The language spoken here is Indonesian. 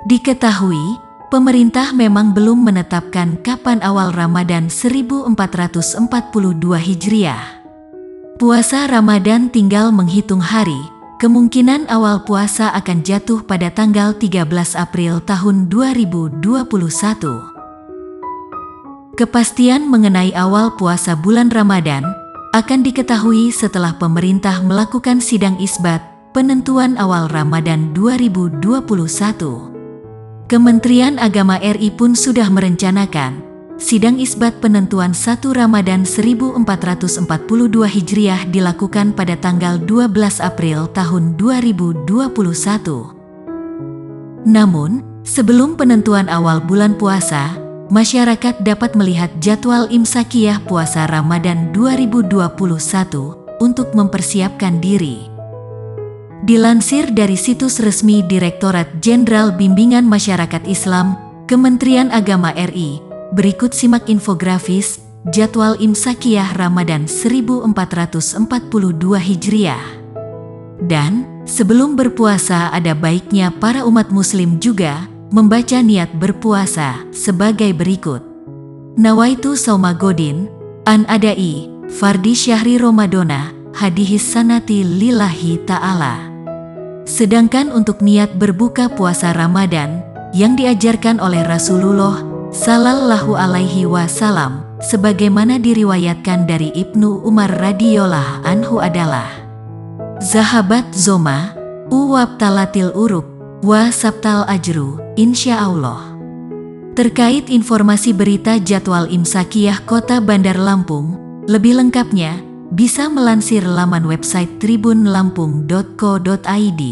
Diketahui, pemerintah memang belum menetapkan kapan awal Ramadan 1442 Hijriah. Puasa Ramadan tinggal menghitung hari, kemungkinan awal puasa akan jatuh pada tanggal 13 April tahun 2021. Kepastian mengenai awal puasa bulan Ramadan akan diketahui setelah pemerintah melakukan sidang isbat penentuan awal Ramadan 2021. Kementerian Agama RI pun sudah merencanakan sidang isbat penentuan 1 Ramadan 1442 Hijriah dilakukan pada tanggal 12 April tahun 2021. Namun, sebelum penentuan awal bulan puasa, masyarakat dapat melihat jadwal imsakiyah puasa Ramadan 2021 untuk mempersiapkan diri. Dilansir dari situs resmi Direktorat Jenderal Bimbingan Masyarakat Islam, Kementerian Agama RI, berikut simak infografis jadwal imsakiyah Ramadan 1442 Hijriah. Dan, sebelum berpuasa ada baiknya para umat muslim juga membaca niat berpuasa sebagai berikut. Nawaitu Sauma Godin, an adai, Fardi Syahri Ramadona, hadihis sanati lillahi ta'ala. Sedangkan untuk niat berbuka puasa Ramadan, yang diajarkan oleh Rasulullah Sallallahu Alaihi Wasallam, sebagaimana diriwayatkan dari Ibnu Umar radhiyallahu anhu adalah Zahabat Zoma, Uwabtalatil Uruk, wa sabtal ajru, insya Allah. Terkait informasi berita jadwal imsakiyah Kota Bandar Lampung, lebih lengkapnya bisa melansir laman website tribunlampung.co.id.